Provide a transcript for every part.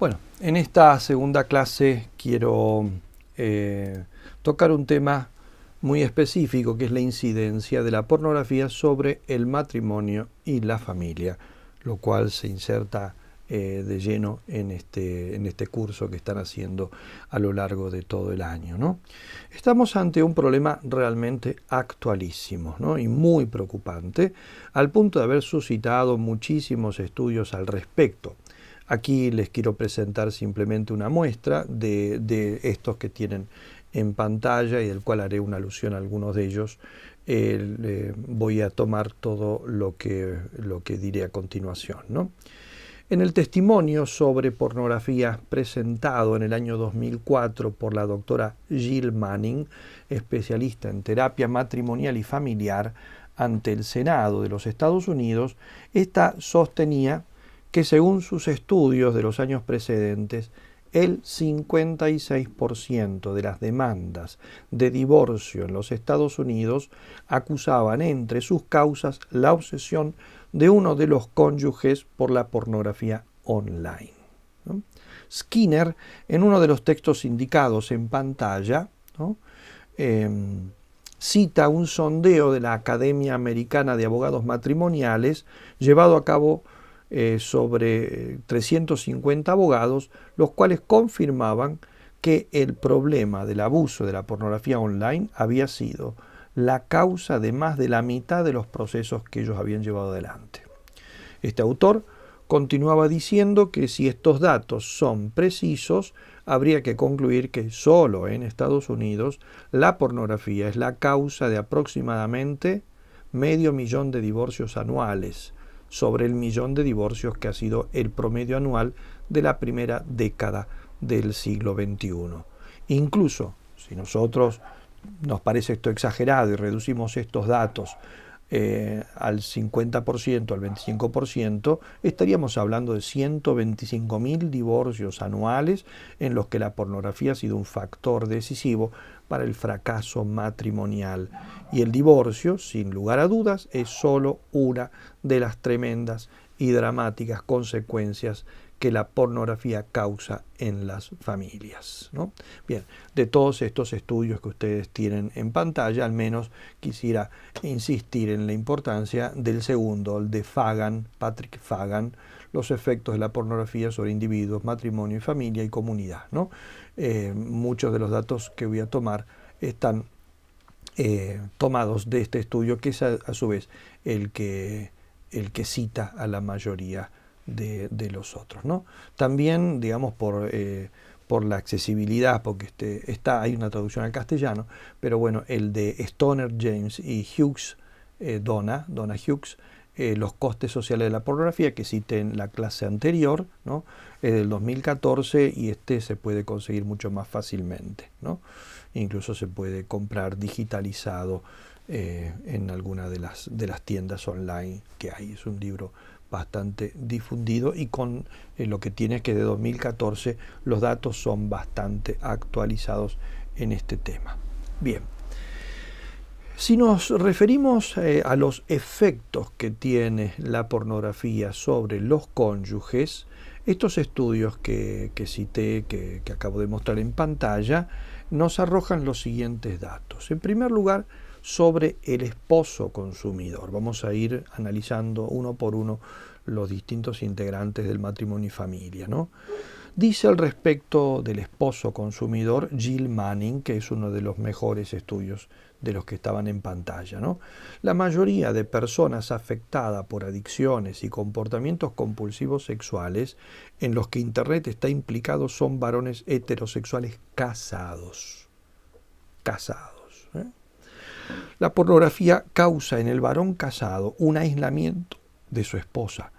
Bueno, en esta segunda clase quiero tocar un tema muy específico, que es la incidencia de la pornografía sobre el matrimonio y la familia, lo cual se inserta de lleno en este curso que están haciendo a lo largo de todo el año, ¿no? Estamos ante un problema realmente actualísimo, ¿no? Y muy preocupante, al punto de haber suscitado muchísimos estudios al respecto. Aquí les quiero presentar simplemente una muestra de estos que tienen en pantalla y del cual haré una alusión a algunos de ellos. Voy a tomar todo lo que diré a continuación, ¿no? En el testimonio sobre pornografía presentado en el año 2004 por la doctora Jill Manning, especialista en terapia matrimonial y familiar, ante el Senado de los Estados Unidos, esta sostenía que según sus estudios de los años precedentes, el 56% de las demandas de divorcio en los Estados Unidos acusaban entre sus causas la obsesión de uno de los cónyuges por la pornografía online, ¿no? Skinner, en uno de los textos indicados en pantalla, ¿no? Cita un sondeo de la Academia Americana de Abogados Matrimoniales llevado a cabo sobre 350 abogados, los cuales confirmaban que el problema del abuso de la pornografía online había sido la causa de más de la mitad de los procesos que ellos habían llevado adelante. Este autor continuaba diciendo que si estos datos son precisos, habría que concluir que solo en Estados Unidos la pornografía es la causa de aproximadamente 500.000 de divorcios anuales, sobre el 1.000.000 de divorcios que ha sido el promedio anual de la primera década del siglo XXI. Incluso si nosotros nos parece esto exagerado y reducimos estos datos al 50%, al 25%, estaríamos hablando de 125.000 divorcios anuales en los que la pornografía ha sido un factor decisivo para el fracaso matrimonial. Y el divorcio, sin lugar a dudas, es solo una de las tremendas y dramáticas consecuencias que la pornografía causa en las familias, ¿no? Bien, de todos estos estudios que ustedes tienen en pantalla, al menos quisiera insistir en la importancia del segundo, el de Fagan, Patrick Fagan, los efectos de la pornografía sobre individuos, matrimonio y familia y comunidad, ¿no? Muchos de los datos que voy a tomar están tomados de este estudio, que es a su vez el que cita a la mayoría de los otros, ¿no? También, digamos, por la accesibilidad, porque hay una traducción al castellano, pero bueno, el de Stoner James y Hughes, Donna Hughes, los costes sociales de la pornografía, que cité en la clase anterior, ¿no? Es del 2014 y se puede conseguir mucho más fácilmente, ¿no? Incluso se puede comprar digitalizado en alguna de las tiendas online que hay. Es un libro bastante difundido y con lo que tiene es que de 2014 los datos son bastante actualizados en este tema. Bien, si nos referimos a los efectos que tiene la pornografía sobre los cónyuges, estos estudios que cité, que acabo de mostrar en pantalla, nos arrojan los siguientes datos. En primer lugar, sobre el esposo consumidor. Vamos a ir analizando uno por uno los distintos integrantes del matrimonio y familia, ¿no? Dice al respecto del esposo consumidor Jill Manning, que es uno de los mejores estudios de los que estaban en pantalla, ¿no? La mayoría de personas afectadas por adicciones y comportamientos compulsivos sexuales en los que Internet está implicado son varones heterosexuales casados. La pornografía causa en el varón casado un aislamiento de su esposa,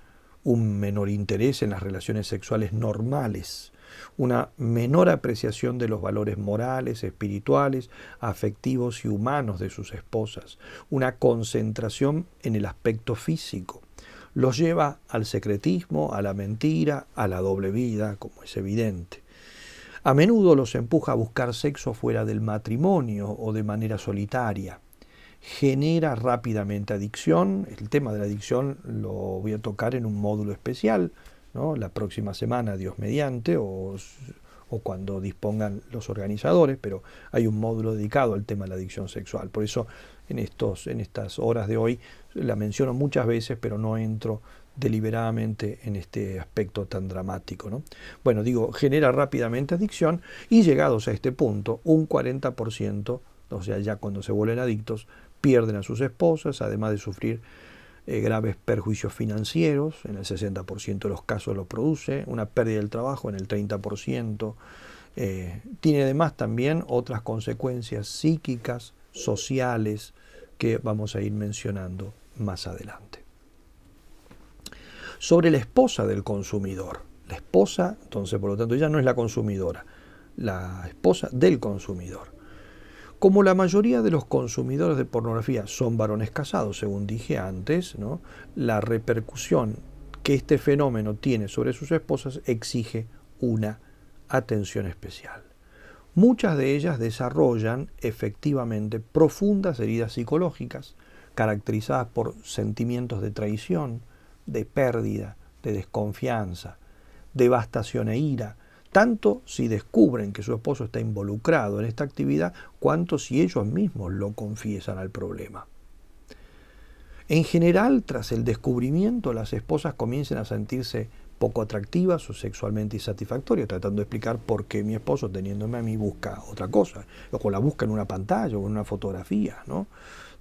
un menor interés en las relaciones sexuales normales, una menor apreciación de los valores morales, espirituales, afectivos y humanos de sus esposas, una concentración en el aspecto físico. Los lleva al secretismo, a la mentira, a la doble vida, como es evidente. A menudo los empuja a buscar sexo fuera del matrimonio o de manera solitaria. Genera rápidamente adicción. El tema de la adicción lo voy a tocar en un módulo especial, ¿no? La próxima semana, Dios mediante, o cuando dispongan los organizadores, pero hay un módulo dedicado al tema de la adicción sexual. Por eso en estas horas de hoy la menciono muchas veces, pero no entro deliberadamente en este aspecto tan dramático, ¿no? Bueno, digo, genera rápidamente adicción y llegados a este punto, un 40%, o sea, ya cuando se vuelven adictos, pierden a sus esposas, además de sufrir graves perjuicios financieros, en el 60% de los casos lo produce, una pérdida del trabajo en el 30%, tiene además también otras consecuencias psíquicas, sociales, que vamos a ir mencionando más adelante. Sobre la esposa del consumidor, la esposa, entonces por lo tanto ella no es la consumidora, la esposa del consumidor. Como la mayoría de los consumidores de pornografía son varones casados, según dije antes, ¿no? La repercusión que este fenómeno tiene sobre sus esposas exige una atención especial. Muchas de ellas desarrollan efectivamente profundas heridas psicológicas, caracterizadas por sentimientos de traición, de pérdida, de desconfianza, devastación e ira, tanto si descubren que su esposo está involucrado en esta actividad, cuanto si ellos mismos lo confiesan al problema. En general, tras el descubrimiento, las esposas comienzan a sentirse poco atractivas o sexualmente insatisfactorias, tratando de explicar por qué mi esposo, teniéndome a mí, busca otra cosa, o la busca en una pantalla o en una fotografía, ¿no?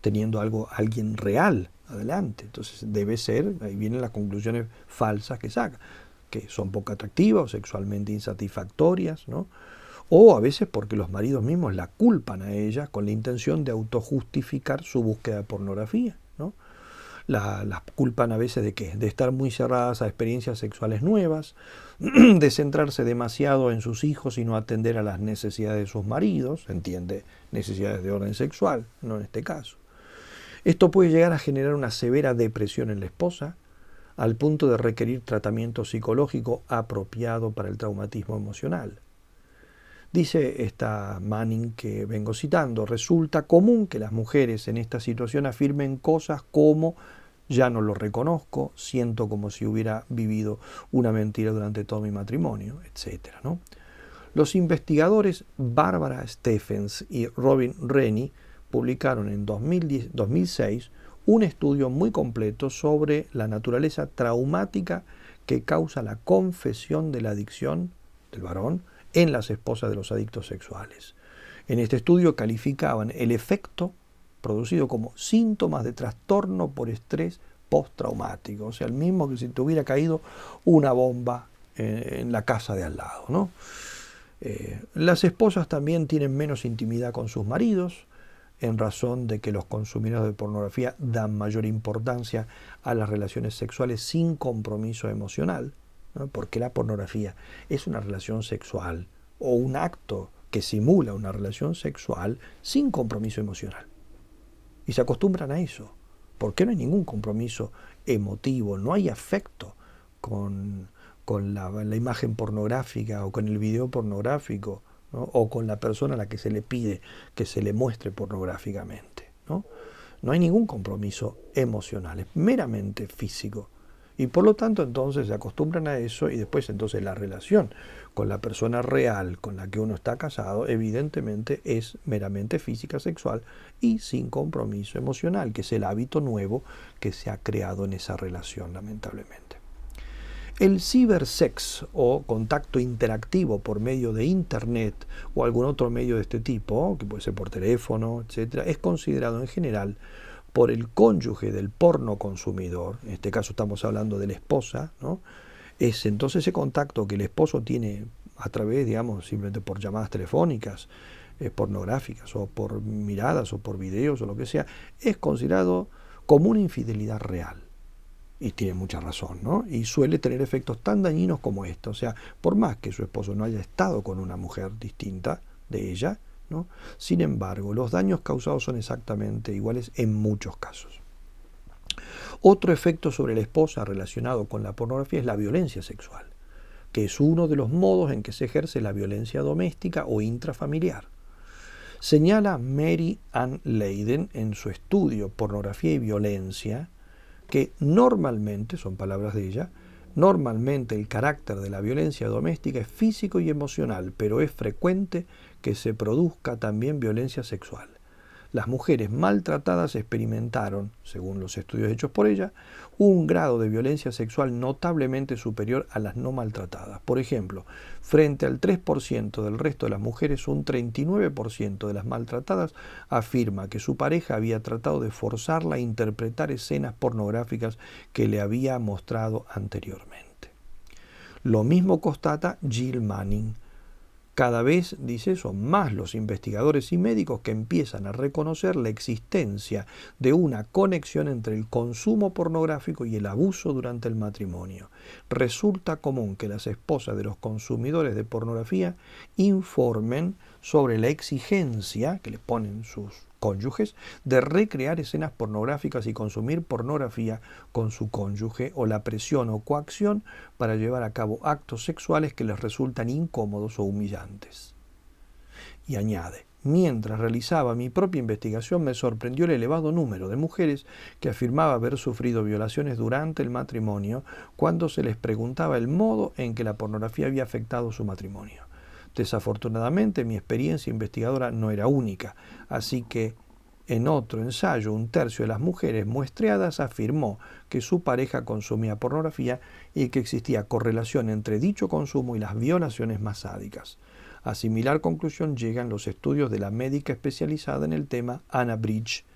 Teniendo alguien real adelante. Entonces debe ser, ahí vienen las conclusiones falsas que saca, que son poco atractivas o sexualmente insatisfactorias, ¿no? O a veces porque los maridos mismos la culpan a ella con la intención de autojustificar su búsqueda de pornografía, ¿no? Las culpan a veces de ¿qué? De estar muy cerradas a experiencias sexuales nuevas, de centrarse demasiado en sus hijos y no atender a las necesidades de sus maridos, entiende, necesidades de orden sexual, no en este caso. Esto puede llegar a generar una severa depresión en la esposa, al punto de requerir tratamiento psicológico apropiado para el traumatismo emocional. Dice esta Manning que vengo citando, resulta común que las mujeres en esta situación afirmen cosas como ya no lo reconozco, siento como si hubiera vivido una mentira durante todo mi matrimonio, etc., ¿no? Los investigadores Barbara Stephens y Robin Rennie publicaron en 2006 un estudio muy completo sobre la naturaleza traumática que causa la confesión de la adicción del varón en las esposas de los adictos sexuales. En este estudio calificaban el efecto producido como síntomas de trastorno por estrés postraumático, o sea, el mismo que si te hubiera caído una bomba en la casa de al lado, ¿no? Las esposas también tienen menos intimidad con sus maridos, en razón de que los consumidores de pornografía dan mayor importancia a las relaciones sexuales sin compromiso emocional, ¿no? Porque la pornografía es una relación sexual o un acto que simula una relación sexual sin compromiso emocional. Y se acostumbran a eso, porque no hay ningún compromiso emotivo, no hay afecto con la imagen pornográfica o con el video pornográfico, ¿no? O con la persona a la que se le pide que se le muestre pornográficamente, ¿no? No hay ningún compromiso emocional, es meramente físico. Y por lo tanto entonces se acostumbran a eso y después entonces la relación con la persona real con la que uno está casado evidentemente es meramente física, sexual y sin compromiso emocional, que es el hábito nuevo que se ha creado en esa relación, lamentablemente. El cibersex o contacto interactivo por medio de internet o algún otro medio de este tipo, que puede ser por teléfono, etcétera, es considerado en general por el cónyuge del porno consumidor, en este caso estamos hablando de la esposa, ¿no? Es entonces ese contacto que el esposo tiene a través, digamos, simplemente por llamadas telefónicas, pornográficas o por miradas o por videos o lo que sea, es considerado como una infidelidad real. Y tiene mucha razón, ¿no? Y suele tener efectos tan dañinos como esto. O sea, por más que su esposo no haya estado con una mujer distinta de ella, ¿no? Sin embargo, los daños causados son exactamente iguales en muchos casos. Otro efecto sobre la esposa relacionado con la pornografía es la violencia sexual, que es uno de los modos en que se ejerce la violencia doméstica o intrafamiliar. Señala Mary Ann Leiden en su estudio Pornografía y Violencia, que normalmente, son palabras de ella, Normalmente el carácter de la violencia doméstica es físico y emocional, pero es frecuente que se produzca también violencia sexual. Las mujeres maltratadas experimentaron, según los estudios hechos por ella, un grado de violencia sexual notablemente superior a las no maltratadas. Por ejemplo, frente al 3% del resto de las mujeres, un 39% de las maltratadas afirma que su pareja había tratado de forzarla a interpretar escenas pornográficas que le había mostrado anteriormente. Lo mismo constata Jill Manning. Cada vez, dice, son más los investigadores y médicos que empiezan a reconocer la existencia de una conexión entre el consumo pornográfico y el abuso durante el matrimonio. Resulta común que las esposas de los consumidores de pornografía informen sobre la exigencia que les ponen sus cónyuges de recrear escenas pornográficas y consumir pornografía con su cónyuge, o la presión o coacción para llevar a cabo actos sexuales que les resultan incómodos o humillantes. Y añade: mientras realizaba mi propia investigación me sorprendió el elevado número de mujeres que afirmaba haber sufrido violaciones durante el matrimonio cuando se les preguntaba el modo en que la pornografía había afectado su matrimonio. Desafortunadamente, mi experiencia investigadora no era única, así que en otro ensayo, un tercio de las mujeres muestreadas afirmó que su pareja consumía pornografía y que existía correlación entre dicho consumo y las violaciones más sádicas. A similar conclusión llegan los estudios de la médica especializada en el tema Anna Bridge,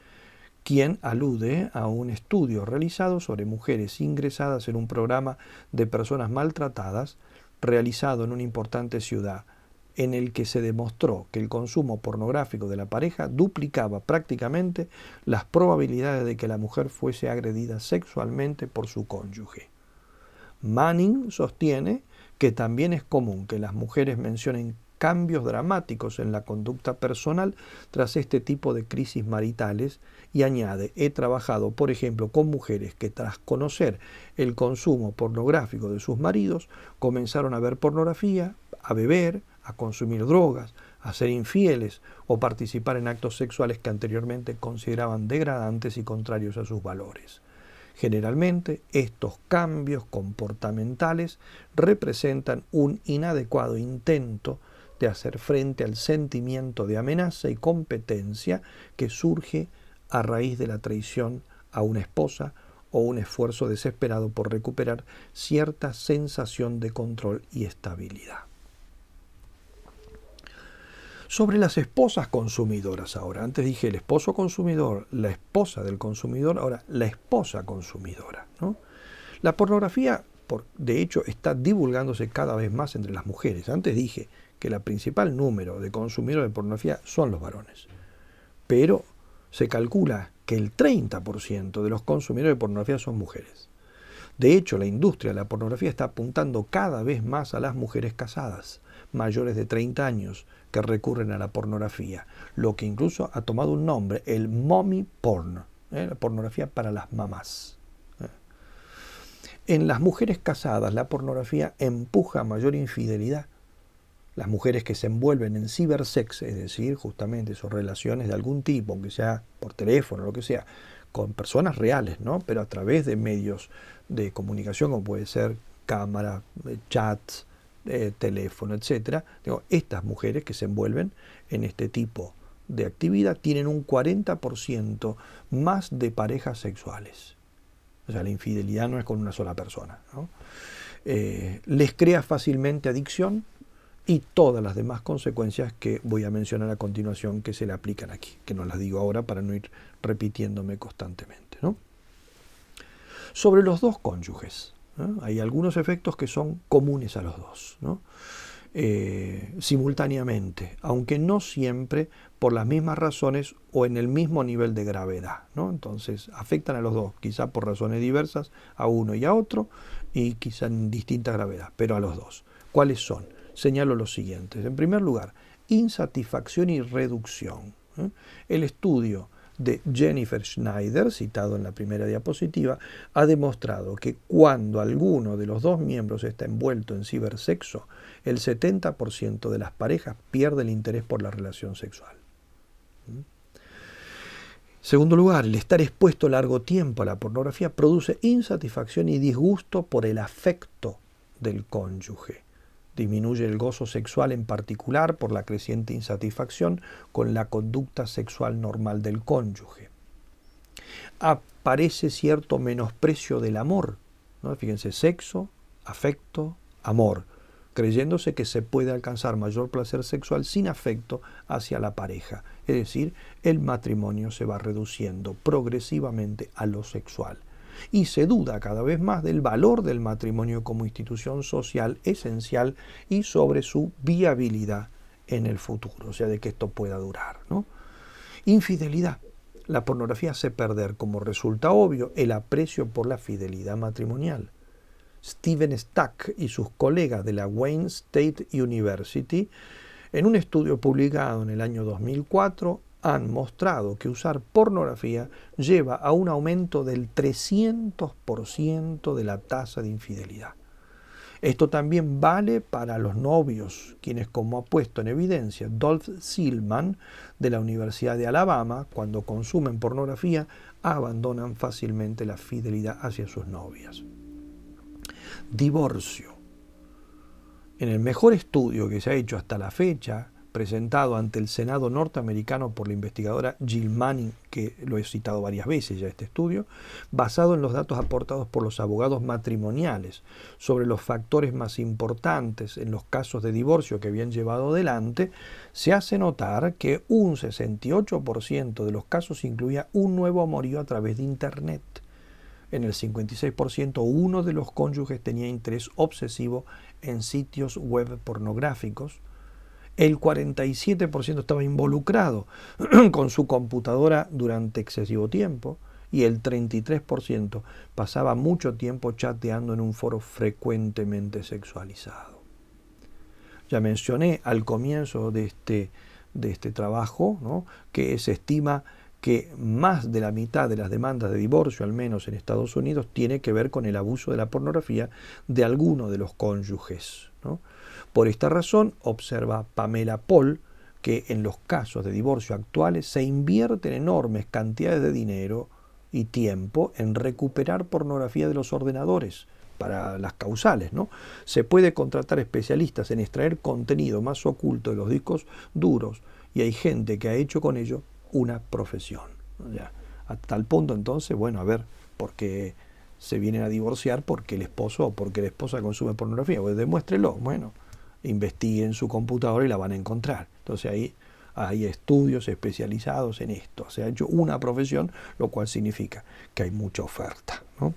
quien alude a un estudio realizado sobre mujeres ingresadas en un programa de personas maltratadas realizado en una importante ciudad, en el que se demostró que el consumo pornográfico de la pareja duplicaba prácticamente las probabilidades de que la mujer fuese agredida sexualmente por su cónyuge. Manning sostiene que también es común que las mujeres mencionen cambios dramáticos en la conducta personal tras este tipo de crisis maritales, y añade: he trabajado, por ejemplo, con mujeres que tras conocer el consumo pornográfico de sus maridos comenzaron a ver pornografía, a beber, a consumir drogas, a ser infieles o participar en actos sexuales que anteriormente consideraban degradantes y contrarios a sus valores. Generalmente, estos cambios comportamentales representan un inadecuado intento de hacer frente al sentimiento de amenaza y competencia que surge a raíz de la traición a una esposa o un esfuerzo desesperado por recuperar cierta sensación de control y estabilidad. Sobre las esposas consumidoras ahora. Antes dije el esposo consumidor, la esposa del consumidor, ahora la esposa consumidora, ¿no? La pornografía, de hecho, está divulgándose cada vez más entre las mujeres. Antes dije que el principal número de consumidores de pornografía son los varones, pero se calcula que el 30% de los consumidores de pornografía son mujeres. De hecho, la industria de la pornografía está apuntando cada vez más a las mujeres casadas, mayores de 30 años, que recurren a la pornografía, lo que incluso ha tomado un nombre, el mommy porn, la pornografía para las mamás. En las mujeres casadas, la pornografía empuja a mayor infidelidad. Las mujeres que se envuelven en cibersex, es decir, justamente sus relaciones de algún tipo, aunque sea por teléfono o lo que sea, con personas reales, ¿no? Pero a través de medios de comunicación, como puede ser cámara, chats, teléfono, etc. Estas mujeres que se envuelven en este tipo de actividad tienen un 40% más de parejas sexuales. O sea, la infidelidad no es con una sola persona, ¿no? Les crea fácilmente adicción y todas las demás consecuencias que voy a mencionar a continuación que se le aplican aquí, que no las digo ahora para no ir repitiéndome constantemente, ¿no? Sobre los dos cónyuges, ¿no? Hay algunos efectos que son comunes a los dos, ¿no? Simultáneamente, aunque no siempre por las mismas razones o en el mismo nivel de gravedad, ¿no? Entonces afectan a los dos, quizá por razones diversas a uno y a otro, y quizá en distinta gravedad, pero a los dos. ¿Cuáles son? Señalo los siguientes. En primer lugar, insatisfacción y reducción. El estudio de Jennifer Schneider, citado en la primera diapositiva, ha demostrado que cuando alguno de los dos miembros está envuelto en cibersexo, el 70% de las parejas pierde el interés por la relación sexual. Segundo lugar, el estar expuesto largo tiempo a la pornografía produce insatisfacción y disgusto por el afecto del cónyuge. Disminuye el gozo sexual, en particular por la creciente insatisfacción con la conducta sexual normal del cónyuge. Aparece cierto menosprecio del amor, ¿no? Fíjense, sexo, afecto, amor, creyéndose que se puede alcanzar mayor placer sexual sin afecto hacia la pareja. Es decir, el matrimonio se va reduciendo progresivamente a lo sexual. Y se duda cada vez más del valor del matrimonio como institución social esencial y sobre su viabilidad en el futuro, o sea, de que esto pueda durar, ¿no? Infidelidad. La pornografía hace perder, como resulta obvio, el aprecio por la fidelidad matrimonial. Steven Stack y sus colegas de la Wayne State University, en un estudio publicado en el año 2004, han mostrado que usar pornografía lleva a un aumento del 300% de la tasa de infidelidad. Esto también vale para los novios, quienes, como ha puesto en evidencia Dolph Silman de la Universidad de Alabama, cuando consumen pornografía, abandonan fácilmente la fidelidad hacia sus novias. Divorcio. En el mejor estudio que se ha hecho hasta la fecha, presentado ante el Senado norteamericano por la investigadora Jill Manning, que lo he citado varias veces ya este estudio, basado en los datos aportados por los abogados matrimoniales sobre los factores más importantes en los casos de divorcio que habían llevado adelante, se hace notar que un 68% de los casos incluía un nuevo amorío a través de Internet. En el 56% uno de los cónyuges tenía interés obsesivo en sitios web pornográficos. El 47% estaba involucrado con su computadora durante excesivo tiempo y el 33% pasaba mucho tiempo chateando en un foro frecuentemente sexualizado. Ya mencioné al comienzo de este trabajo, ¿no?, que se estima que más de la mitad de las demandas de divorcio, al menos en Estados Unidos, tiene que ver con el abuso de la pornografía de alguno de los cónyuges, ¿no? Por esta razón, observa Pamela Paul, que en los casos de divorcio actuales se invierten enormes cantidades de dinero y tiempo en recuperar pornografía de los ordenadores para las causales, ¿no? Se puede contratar especialistas en extraer contenido más oculto de los discos duros y hay gente que ha hecho con ello una profesión. Ya, a tal punto entonces, bueno, a ver, ¿por qué se vienen a divorciar? Porque el esposo o porque la esposa consume pornografía. Pues demuéstrelo, bueno, investiguen su computadora y la van a encontrar. Entonces ahí hay estudios especializados en esto. Se ha hecho una profesión, lo cual significa que hay mucha oferta, ¿no?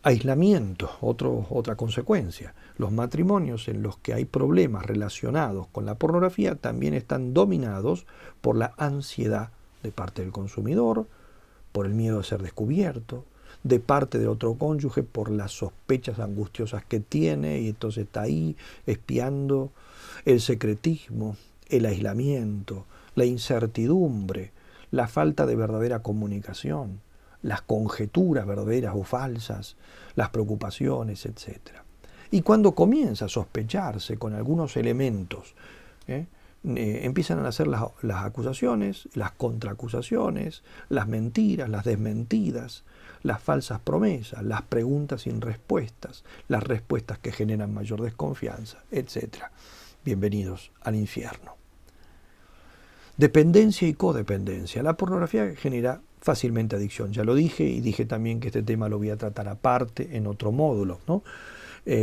Aislamiento, otra consecuencia. Los matrimonios en los que hay problemas relacionados con la pornografía también están dominados por la ansiedad de parte del consumidor, por el miedo a ser descubierto, de parte de otro cónyuge por las sospechas angustiosas que tiene y entonces está ahí espiando, el secretismo, el aislamiento, la incertidumbre, la falta de verdadera comunicación, las conjeturas verdaderas o falsas, las preocupaciones, etc. Y cuando comienza a sospecharse con algunos elementos, empiezan a nacer las acusaciones, las contraacusaciones, las mentiras, las desmentidas, las falsas promesas, las preguntas sin respuestas, las respuestas que generan mayor desconfianza, etc. Bienvenidos al infierno. Dependencia y codependencia. La pornografía genera fácilmente adicción. Ya lo dije y dije también que este tema lo voy a tratar aparte en otro módulo, ¿no?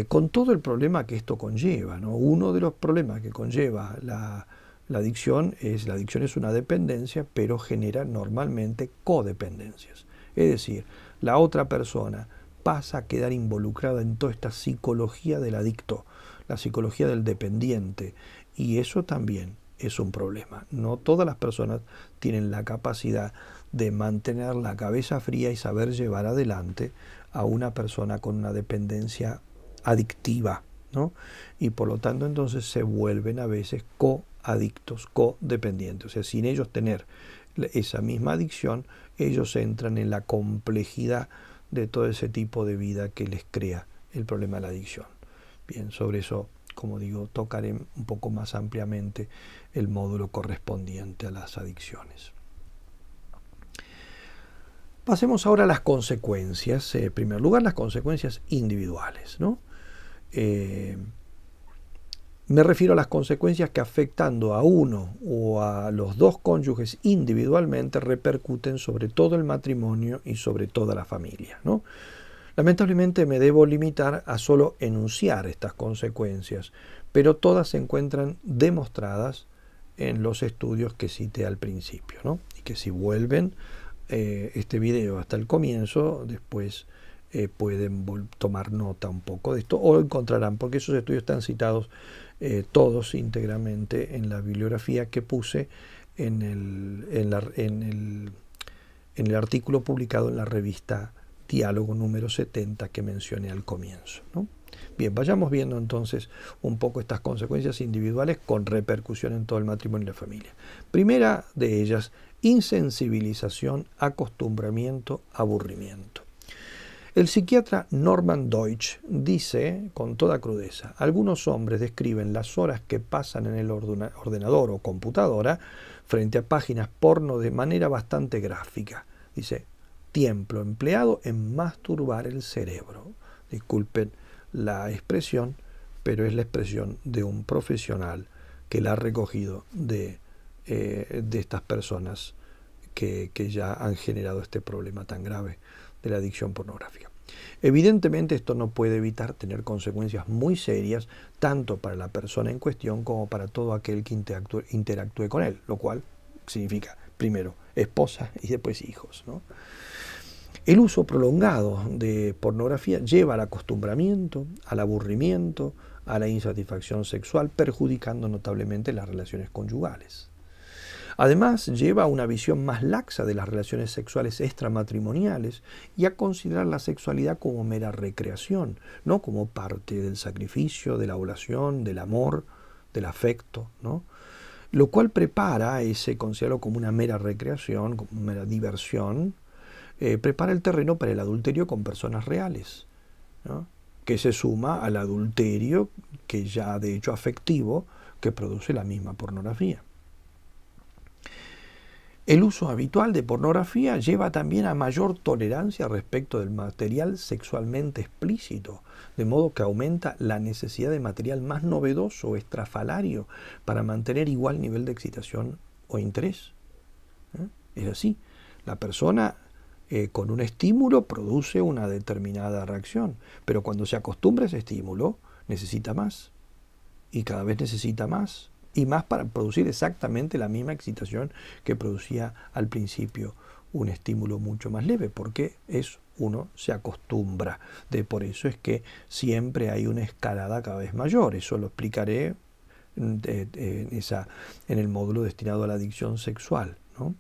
Con todo el problema que esto conlleva, ¿no? Uno de los problemas que conlleva la adicción es una dependencia, pero genera normalmente codependencias. Es decir, la otra persona pasa a quedar involucrada en toda esta psicología del adicto, la psicología del dependiente, y eso también es un problema. No todas las personas tienen la capacidad de mantener la cabeza fría y saber llevar adelante a una persona con una dependencia adictiva, ¿no? Y por lo tanto entonces se vuelven a veces coadictos, codependientes. O sea, sin ellos tener esa misma adicción, ellos entran en la complejidad de todo ese tipo de vida que les crea el problema de la adicción. Bien, sobre eso, como digo, tocaré un poco más ampliamente el módulo correspondiente a las adicciones. Pasemos ahora a las consecuencias. En primer lugar, las consecuencias individuales, ¿no? Me refiero a las consecuencias que afectando a uno o a los dos cónyuges individualmente repercuten sobre todo el matrimonio y sobre toda la familia, ¿no? Lamentablemente me debo limitar a solo enunciar estas consecuencias, pero todas se encuentran demostradas en los estudios que cité al principio, ¿no? Y que si vuelven este video hasta el comienzo, después pueden tomar nota un poco de esto o encontrarán, porque esos estudios están citados todos íntegramente en la bibliografía que puse en el artículo publicado en la revista Diálogo número 70 que mencioné al comienzo, ¿no? Bien, vayamos viendo entonces un poco estas consecuencias individuales con repercusión en todo el matrimonio y la familia. Primera de ellas, insensibilización, acostumbramiento, aburrimiento. El psiquiatra Norman Deutsch dice con toda crudeza, algunos hombres describen las horas que pasan en el ordenador o computadora frente a páginas porno de manera bastante gráfica. Dice, tiempo empleado en masturbar el cerebro. Disculpen la expresión, pero es la expresión de un profesional que la ha recogido de estas personas que ya han generado este problema tan grave de la adicción pornográfica. Evidentemente esto no puede evitar tener consecuencias muy serias tanto para la persona en cuestión como para todo aquel que interactúe con él, lo cual significa primero esposa y después hijos, ¿no? El uso prolongado de pornografía lleva al acostumbramiento, al aburrimiento, a la insatisfacción sexual, perjudicando notablemente las relaciones conyugales. Además, lleva a una visión más laxa de las relaciones sexuales extramatrimoniales y a considerar la sexualidad como mera recreación, no como parte del sacrificio, de la oración, del amor, del afecto, ¿no? Lo cual prepara ese considerarlo como una mera recreación, como una mera diversión, prepara el terreno para el adulterio con personas reales, ¿no? Que se suma al adulterio que ya de hecho afectivo que produce la misma pornografía. El uso habitual de pornografía lleva también a mayor tolerancia respecto del material sexualmente explícito, de modo que aumenta la necesidad de material más novedoso o estrafalario para mantener igual nivel de excitación o interés. Es así, la persona con un estímulo produce una determinada reacción, pero cuando se acostumbra a ese estímulo necesita más y cada vez necesita más y más para producir exactamente la misma excitación que producía al principio un estímulo mucho más leve, porque uno se acostumbra. Por eso es que siempre hay una escalada cada vez mayor. Eso lo explicaré en el módulo destinado a la adicción sexual, ¿no?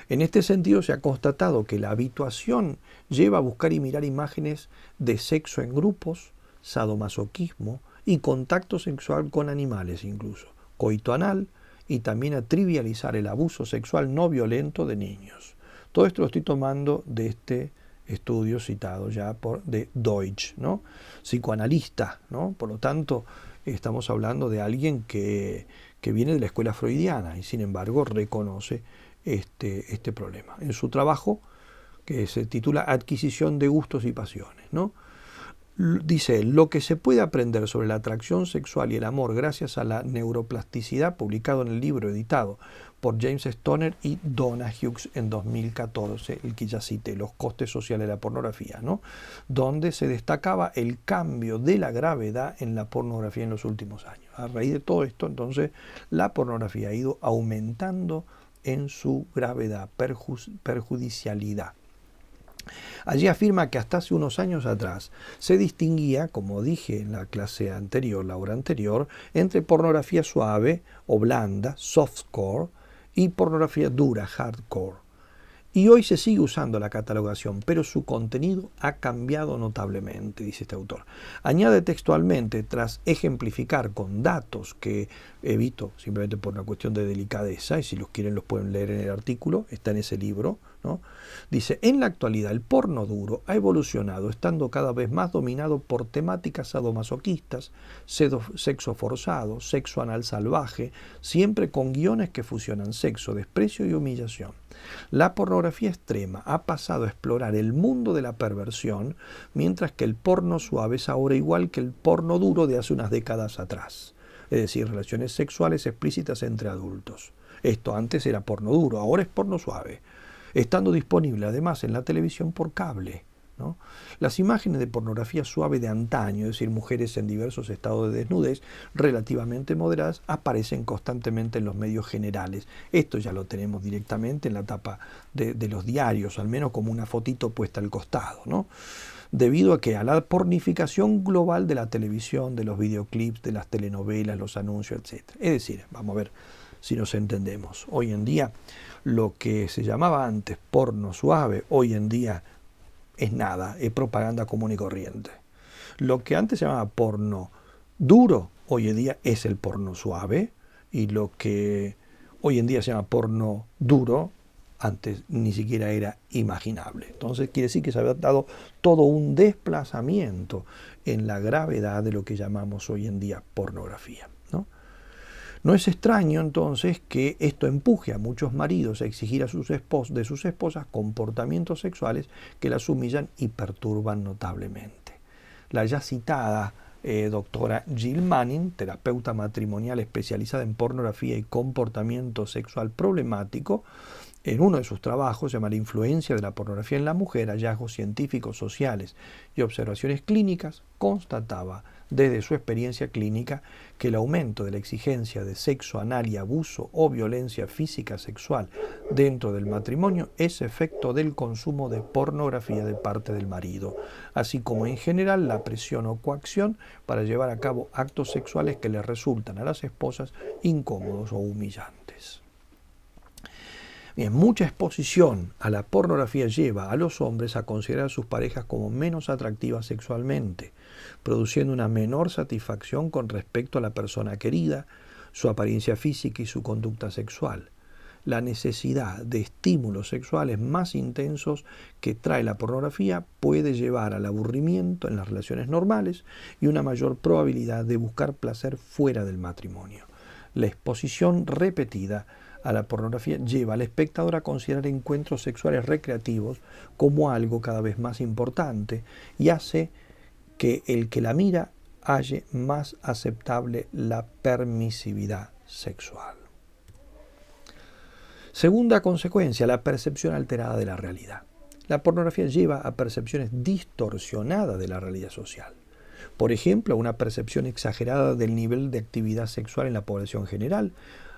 En este sentido se ha constatado que la habituación lleva a buscar y mirar imágenes de sexo en grupos, sadomasoquismo y contacto sexual con animales incluso, coito anal, y también a trivializar el abuso sexual no violento de niños. Todo esto lo estoy tomando de este estudio citado ya de Deutsch, ¿no? Psicoanalista, ¿no? Por lo tanto, estamos hablando de alguien que viene de la escuela freudiana y sin embargo reconoce este problema. En su trabajo, que se titula Adquisición de gustos y pasiones, ¿no? Dice, lo que se puede aprender sobre la atracción sexual y el amor gracias a la neuroplasticidad, publicado en el libro editado por James Stoner y Donna Hughes en 2014, el que ya cité, Los costes sociales de la pornografía, ¿no? Donde se destacaba el cambio de la gravedad en la pornografía en los últimos años. A raíz de todo esto, entonces, la pornografía ha ido aumentando en su gravedad, perjudicialidad. Allí afirma que hasta hace unos años atrás se distinguía, como dije en la clase anterior, la hora anterior, entre pornografía suave o blanda, softcore, y pornografía dura, hardcore. Y hoy se sigue usando la catalogación, pero su contenido ha cambiado notablemente, dice este autor. Añade textualmente, tras ejemplificar con datos que evito simplemente por una cuestión de delicadeza, y si los quieren los pueden leer en el artículo, está en ese libro, ¿no? Dice, en la actualidad el porno duro ha evolucionado, estando cada vez más dominado por temáticas sadomasoquistas, sexo forzado, sexo anal salvaje, siempre con guiones que fusionan sexo, desprecio y humillación. La pornografía extrema ha pasado a explorar el mundo de la perversión, mientras que el porno suave es ahora igual que el porno duro de hace unas décadas atrás. Es decir, relaciones sexuales explícitas entre adultos. Esto antes era porno duro, ahora es porno suave, estando disponible además en la televisión por cable, ¿no? Las imágenes de pornografía suave de antaño, es decir, mujeres en diversos estados de desnudez relativamente moderadas, aparecen constantemente en los medios generales. Esto ya lo tenemos directamente en la tapa de los diarios, al menos como una fotito puesta al costado, ¿no? Debido a que a la pornificación global de la televisión, de los videoclips, de las telenovelas, los anuncios, etc. Es decir, vamos a ver si nos entendemos. Hoy en día, lo que se llamaba antes porno suave, hoy en día es nada, es propaganda común y corriente. Lo que antes se llamaba porno duro, hoy en día es el porno suave, y lo que hoy en día se llama porno duro, antes ni siquiera era imaginable. Entonces quiere decir que se había dado todo un desplazamiento en la gravedad de lo que llamamos hoy en día pornografía, ¿no? No es extraño entonces que esto empuje a muchos maridos a exigir a de sus esposas comportamientos sexuales que las humillan y perturban notablemente. La ya citada doctora Jill Manning, terapeuta matrimonial especializada en pornografía y comportamiento sexual problemático, en uno de sus trabajos, llama La influencia de la pornografía en la mujer, hallazgos científicos, sociales y observaciones clínicas, constataba desde su experiencia clínica que el aumento de la exigencia de sexo anal y abuso o violencia física sexual dentro del matrimonio es efecto del consumo de pornografía de parte del marido, así como en general la presión o coacción para llevar a cabo actos sexuales que les resultan a las esposas incómodos o humillantes. Bien, mucha exposición a la pornografía lleva a los hombres a considerar a sus parejas como menos atractivas sexualmente, produciendo una menor satisfacción con respecto a la persona querida, su apariencia física y su conducta sexual. La necesidad de estímulos sexuales más intensos que trae la pornografía puede llevar al aburrimiento en las relaciones normales y una mayor probabilidad de buscar placer fuera del matrimonio. La exposición repetida a la pornografía lleva al espectador a considerar encuentros sexuales recreativos como algo cada vez más importante y hace que el que la mira halle más aceptable la permisividad sexual. Segunda consecuencia, la percepción alterada de la realidad. La pornografía lleva a percepciones distorsionadas de la realidad social. Por ejemplo, a una percepción exagerada del nivel de actividad sexual en la población general,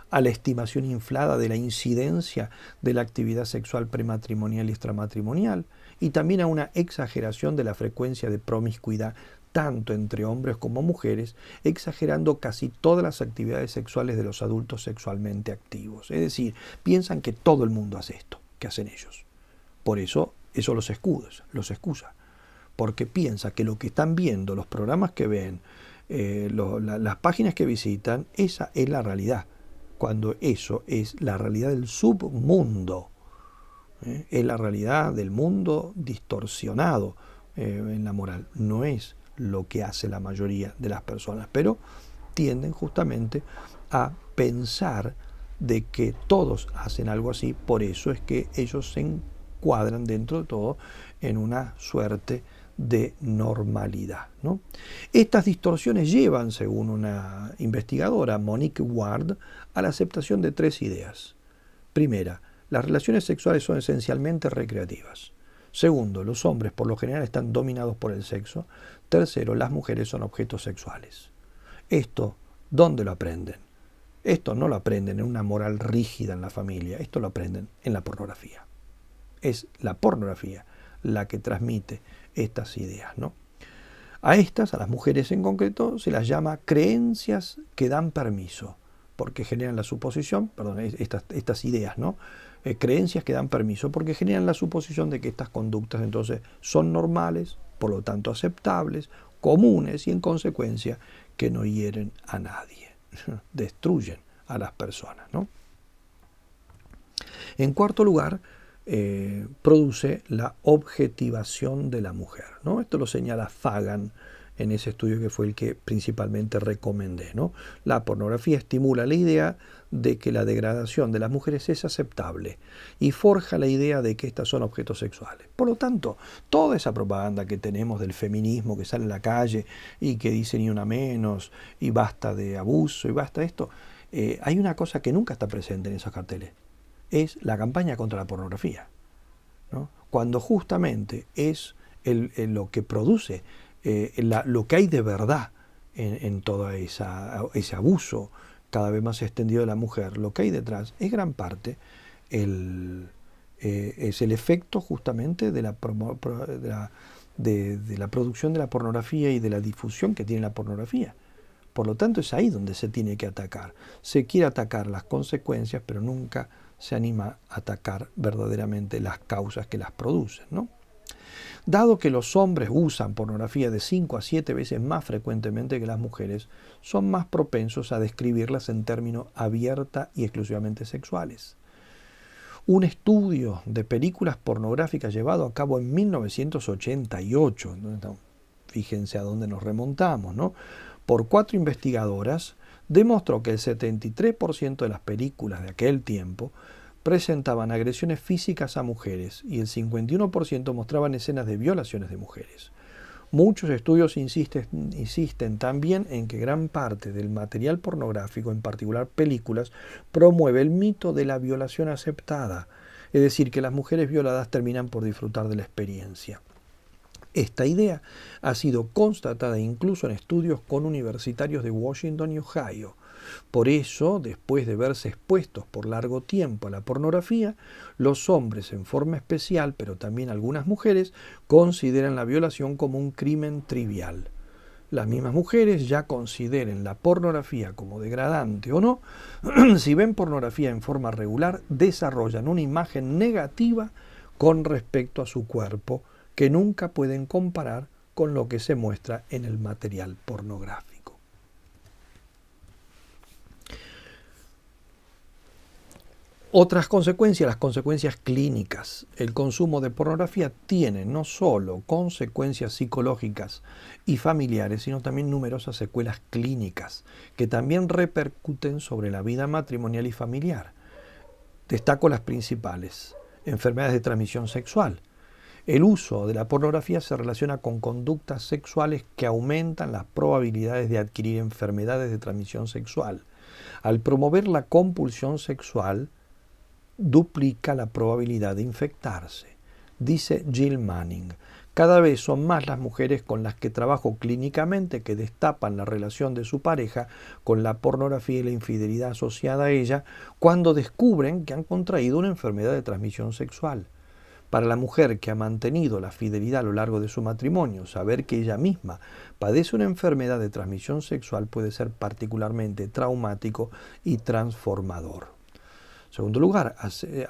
a la estimación inflada de la incidencia de la actividad sexual prematrimonial y extramatrimonial, y también a una exageración de la frecuencia de promiscuidad tanto entre hombres como mujeres, exagerando casi todas las actividades sexuales de los adultos sexualmente activos. Es decir, piensan que todo el mundo hace esto que hacen ellos. Por eso los excusa, porque piensa que lo que están viendo, los programas que ven, las páginas que visitan, esa es la realidad, cuando eso es la realidad del submundo, es la realidad del mundo distorsionado en la moral, no es lo que hace la mayoría de las personas, pero tienden justamente a pensar de que todos hacen algo así, por eso es que ellos se encuadran dentro de todo en una suerte de normalidad, ¿no? Estas distorsiones llevan, según una investigadora, Monique Ward, a la aceptación de tres ideas. Primera, las relaciones sexuales son esencialmente recreativas. Segundo, los hombres por lo general están dominados por el sexo. Tercero, las mujeres son objetos sexuales. Esto, ¿dónde lo aprenden? Esto no lo aprenden en una moral rígida en la familia, esto lo aprenden en la pornografía. Es la pornografía la que transmite estas ideas, ¿no? A las mujeres en concreto, se las llama creencias que dan permiso, porque generan la suposición, estas ideas, ¿no? Creencias que dan permiso, porque generan la suposición de que estas conductas entonces son normales, por lo tanto aceptables, comunes y en consecuencia que no hieren a nadie, destruyen a las personas, ¿no? En cuarto lugar, produce la objetivación de la mujer, ¿no? Esto lo señala Fagan en ese estudio que fue el que principalmente recomendé, ¿no? La pornografía estimula la idea de que la degradación de las mujeres es aceptable y forja la idea de que estas son objetos sexuales. Por lo tanto, toda esa propaganda que tenemos del feminismo que sale en la calle y que dice ni una menos y basta de abuso y basta de esto, hay una cosa que nunca está presente en esos carteles, es la campaña contra la pornografía, ¿no? Cuando justamente es lo que produce, lo que hay de verdad en todo ese abuso cada vez más extendido de la mujer, lo que hay detrás es gran parte es el efecto justamente de la producción de la pornografía y de la difusión que tiene la pornografía. Por lo tanto, es ahí donde se tiene que atacar. Se quiere atacar las consecuencias, pero nunca se anima a atacar verdaderamente las causas que las producen, ¿no? Dado que los hombres usan pornografía de 5 a 7 veces más frecuentemente que las mujeres, son más propensos a describirlas en términos abierta y exclusivamente sexuales. Un estudio de películas pornográficas llevado a cabo en 1988, fíjense a dónde nos remontamos, ¿no?, por 4 investigadoras, demostró que el 73% de las películas de aquel tiempo presentaban agresiones físicas a mujeres y el 51% mostraban escenas de violaciones de mujeres. Muchos estudios insisten también en que gran parte del material pornográfico, en particular películas, promueve el mito de la violación aceptada, es decir, que las mujeres violadas terminan por disfrutar de la experiencia. Esta idea ha sido constatada incluso en estudios con universitarios de Washington y Ohio. Por eso, después de verse expuestos por largo tiempo a la pornografía, los hombres en forma especial, pero también algunas mujeres, consideran la violación como un crimen trivial. Las mismas mujeres, ya consideren la pornografía como degradante o no, si ven pornografía en forma regular, desarrollan una imagen negativa con respecto a su cuerpo que nunca pueden comparar con lo que se muestra en el material pornográfico. Otras consecuencias, las consecuencias clínicas. El consumo de pornografía tiene no solo consecuencias psicológicas y familiares, sino también numerosas secuelas clínicas que también repercuten sobre la vida matrimonial y familiar. Destaco las principales: enfermedades de transmisión sexual. El uso de la pornografía se relaciona con conductas sexuales que aumentan las probabilidades de adquirir enfermedades de transmisión sexual. Al promover la compulsión sexual, duplica la probabilidad de infectarse. Dice Jill Manning: cada vez son más las mujeres con las que trabajo clínicamente que destapan la relación de su pareja con la pornografía y la infidelidad asociada a ella cuando descubren que han contraído una enfermedad de transmisión sexual. Para la mujer que ha mantenido la fidelidad a lo largo de su matrimonio, saber que ella misma padece una enfermedad de transmisión sexual puede ser particularmente traumático y transformador. En segundo lugar,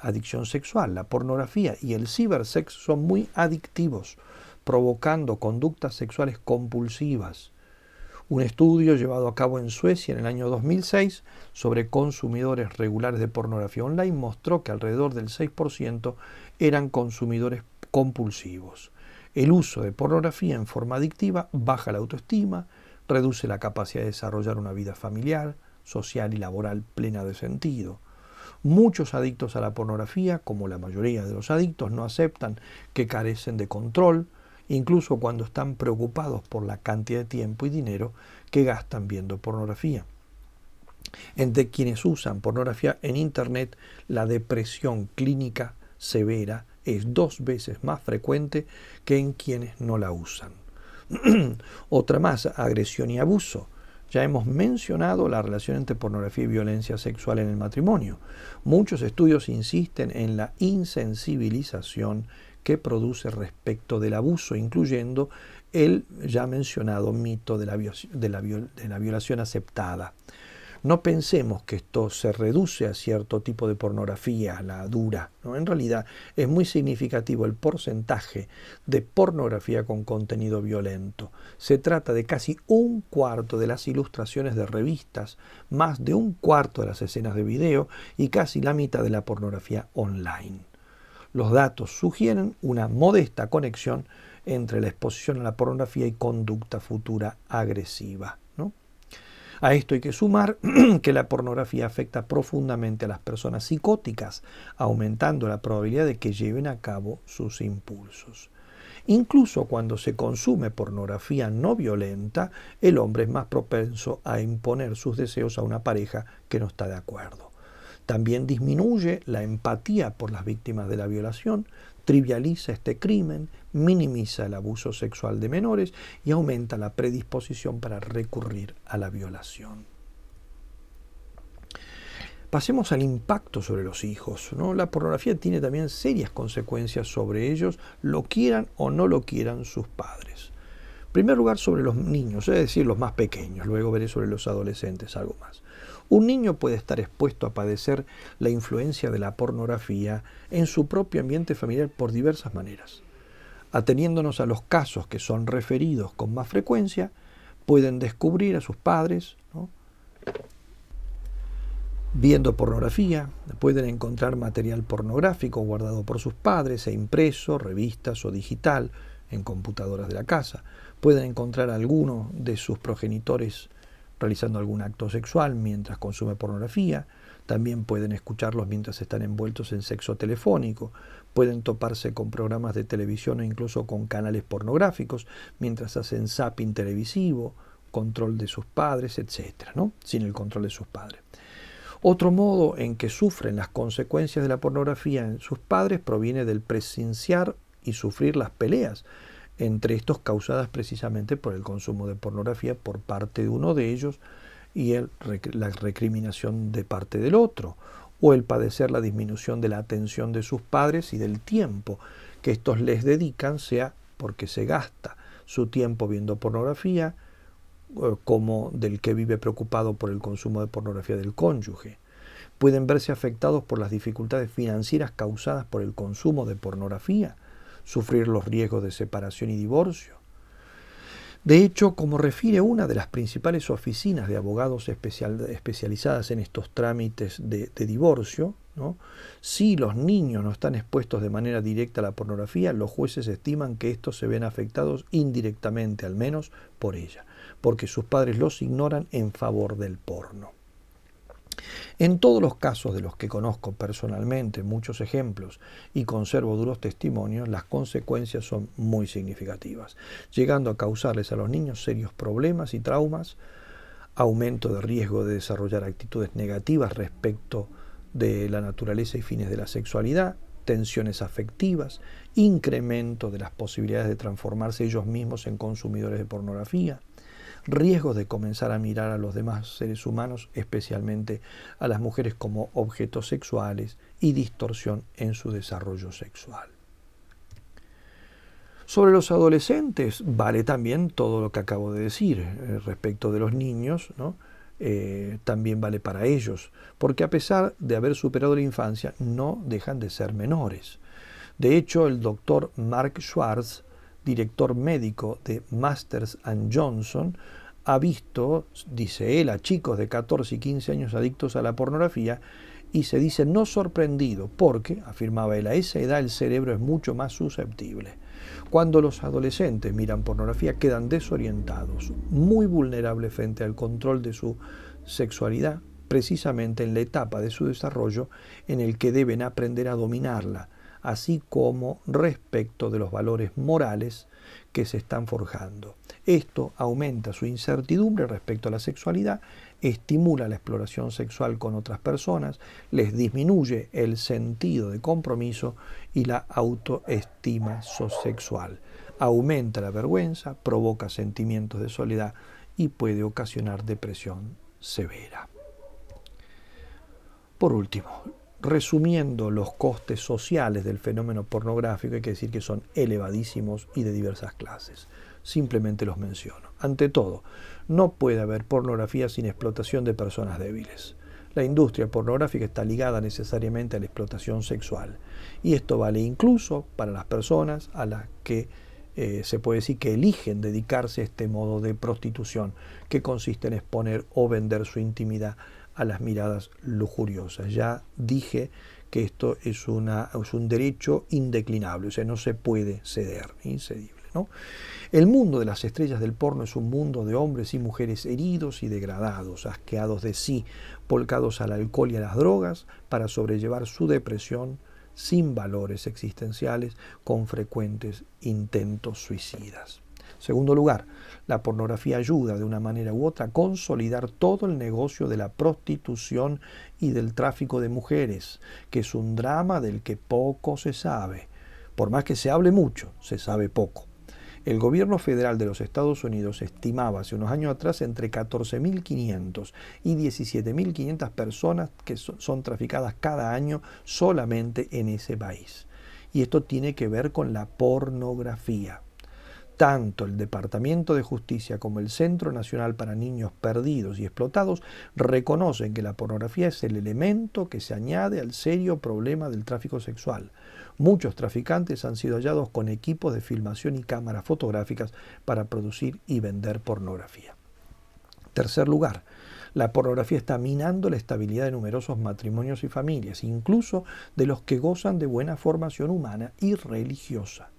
adicción sexual. La pornografía y el cibersex son muy adictivos, provocando conductas sexuales compulsivas. Un estudio llevado a cabo en Suecia en el año 2006 sobre consumidores regulares de pornografía online mostró que alrededor del 6% eran consumidores compulsivos. El uso de pornografía en forma adictiva baja la autoestima, reduce la capacidad de desarrollar una vida familiar, social y laboral plena de sentido. Muchos adictos a la pornografía, como la mayoría de los adictos, no aceptan que carecen de control, incluso cuando están preocupados por la cantidad de tiempo y dinero que gastan viendo pornografía. Entre quienes usan pornografía en Internet, la depresión clínica severa es 2 veces más frecuente que en quienes no la usan. Otra más, agresión y abuso. Ya hemos mencionado la relación entre pornografía y violencia sexual en el matrimonio. Muchos estudios insisten en la insensibilización que produce respecto del abuso, incluyendo el ya mencionado mito de la violación aceptada. No pensemos que esto se reduce a cierto tipo de pornografía, la dura, ¿no? En realidad es muy significativo el porcentaje de pornografía con contenido violento. Se trata de casi 1/4 de las ilustraciones de revistas, más de 1/4 de las escenas de video y casi la mitad de la pornografía online. Los datos sugieren una modesta conexión entre la exposición a la pornografía y conducta futura agresiva, ¿no? A esto hay que sumar que la pornografía afecta profundamente a las personas psicóticas, aumentando la probabilidad de que lleven a cabo sus impulsos. Incluso cuando se consume pornografía no violenta, el hombre es más propenso a imponer sus deseos a una pareja que no está de acuerdo. También disminuye la empatía por las víctimas de la violación, trivializa este crimen, minimiza el abuso sexual de menores y aumenta la predisposición para recurrir a la violación. Pasemos al impacto sobre los hijos, ¿no? La pornografía tiene también serias consecuencias sobre ellos, lo quieran o no lo quieran sus padres. En primer lugar, sobre los niños, es decir, los más pequeños, luego veré sobre los adolescentes algo más. Un niño puede estar expuesto a padecer la influencia de la pornografía en su propio ambiente familiar por diversas maneras. Ateniéndonos a los casos que son referidos con más frecuencia, pueden descubrir a sus padres, ¿no?, viendo pornografía, pueden encontrar material pornográfico guardado por sus padres e impreso, revistas o digital en computadoras de la casa. Pueden encontrar a alguno de sus progenitores realizando algún acto sexual mientras consume pornografía. También pueden escucharlos mientras están envueltos en sexo telefónico. Pueden toparse con programas de televisión o incluso con canales pornográficos mientras hacen zapping televisivo, control de sus padres, etc., ¿no? Sin el control de sus padres. Otro modo en que sufren las consecuencias de la pornografía en sus padres proviene del presenciar y sufrir las peleas entre estos causadas precisamente por el consumo de pornografía por parte de uno de ellos y la recriminación de parte del otro, o el padecer la disminución de la atención de sus padres y del tiempo que estos les dedican, sea porque se gasta su tiempo viendo pornografía, como del que vive preocupado por el consumo de pornografía del cónyuge. Pueden verse afectados por las dificultades financieras causadas por el consumo de pornografía, sufrir los riesgos de separación y divorcio. De hecho, como refiere una de las principales oficinas de abogados especializadas en estos trámites de divorcio, ¿no?, si los niños no están expuestos de manera directa a la pornografía, los jueces estiman que estos se ven afectados indirectamente, al menos por ella, porque sus padres los ignoran en favor del porno. En todos los casos de los que conozco personalmente, muchos ejemplos, y conservo duros testimonios, las consecuencias son muy significativas, llegando a causarles a los niños serios problemas y traumas, aumento de riesgo de desarrollar actitudes negativas respecto de la naturaleza y fines de la sexualidad, tensiones afectivas, incremento de las posibilidades de transformarse ellos mismos en consumidores de pornografía, riesgos de comenzar a mirar a los demás seres humanos, especialmente a las mujeres, como objetos sexuales y distorsión en su desarrollo sexual. Sobre los adolescentes vale también todo lo que acabo de decir respecto de los niños, ¿no? También vale para ellos, porque a pesar de haber superado la infancia, no dejan de ser menores. De hecho, el doctor Mark Schwartz, director médico de Masters & Johnson, ha visto, dice él, a chicos de 14 y 15 años adictos a la pornografía y se dice no sorprendido porque, afirmaba él, a esa edad el cerebro es mucho más susceptible. Cuando los adolescentes miran pornografía quedan desorientados, muy vulnerables frente al control de su sexualidad, precisamente en la etapa de su desarrollo en el que deben aprender a dominarla, así como respecto de los valores morales que se están forjando. Esto aumenta su incertidumbre respecto a la sexualidad, estimula la exploración sexual con otras personas, les disminuye el sentido de compromiso y la autoestima sexual, aumenta la vergüenza, provoca sentimientos de soledad y puede ocasionar depresión severa. Por último, resumiendo los costes sociales del fenómeno pornográfico, hay que decir que son elevadísimos y de diversas clases. Simplemente los menciono. Ante todo, no puede haber pornografía sin explotación de personas débiles. La industria pornográfica está ligada necesariamente a la explotación sexual. Y esto vale incluso para las personas a las que se puede decir que eligen dedicarse a este modo de prostitución, que consiste en exponer o vender su intimidad a las miradas lujuriosas. Ya dije que esto es un derecho indeclinable, o sea, no se puede ceder, incedible. ¿no? El mundo de las estrellas del porno es un mundo de hombres y mujeres heridos y degradados, asqueados de sí, volcados al alcohol y a las drogas para sobrellevar su depresión, sin valores existenciales, con frecuentes intentos suicidas. Segundo lugar, la pornografía ayuda de una manera u otra a consolidar todo el negocio de la prostitución y del tráfico de mujeres, que es un drama del que poco se sabe. Por más que se hable mucho, se sabe poco. El gobierno federal de los Estados Unidos estimaba hace unos años atrás entre 14.500 y 17.500 personas que son traficadas cada año solamente en ese país. Y esto tiene que ver con la pornografía. Tanto el Departamento de Justicia como el Centro Nacional para Niños Perdidos y Explotados reconocen que la pornografía es el elemento que se añade al serio problema del tráfico sexual. Muchos traficantes han sido hallados con equipos de filmación y cámaras fotográficas para producir y vender pornografía. Tercer lugar, la pornografía está minando la estabilidad de numerosos matrimonios y familias, incluso de los que gozan de buena formación humana y religiosa.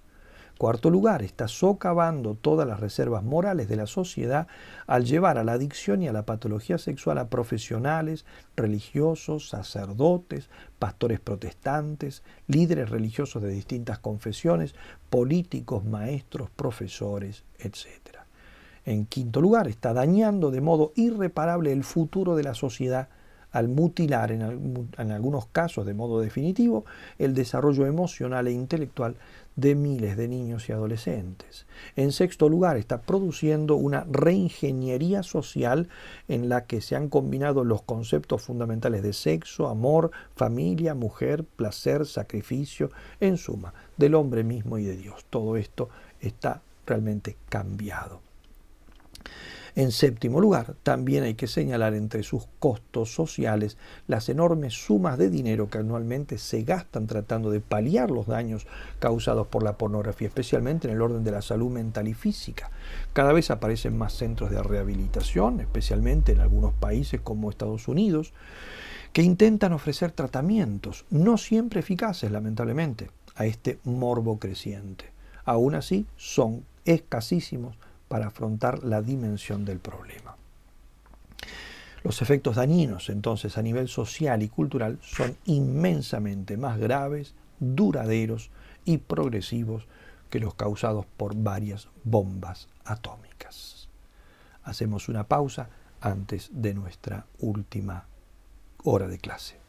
Cuarto lugar, está socavando todas las reservas morales de la sociedad al llevar a la adicción y a la patología sexual a profesionales, religiosos, sacerdotes, pastores protestantes, líderes religiosos de distintas confesiones, políticos, maestros, profesores, etc. En quinto lugar, está dañando de modo irreparable el futuro de la sociedad al mutilar, en algunos casos de modo definitivo, el desarrollo emocional e intelectual de miles de niños y adolescentes. En sexto lugar, está produciendo una reingeniería social en la que se han combinado los conceptos fundamentales de sexo, amor, familia, mujer, placer, sacrificio, en suma, del hombre mismo y de Dios. Todo esto está realmente cambiado. En séptimo lugar, también hay que señalar entre sus costos sociales las enormes sumas de dinero que anualmente se gastan tratando de paliar los daños causados por la pornografía, especialmente en el orden de la salud mental y física. Cada vez aparecen más centros de rehabilitación, especialmente en algunos países como Estados Unidos, que intentan ofrecer tratamientos, no siempre eficaces, lamentablemente, a este morbo creciente. Aún así, son escasísimos para afrontar la dimensión del problema. Los efectos dañinos, entonces, a nivel social y cultural son inmensamente más graves, duraderos y progresivos que los causados por varias bombas atómicas. Hacemos una pausa antes de nuestra última hora de clase.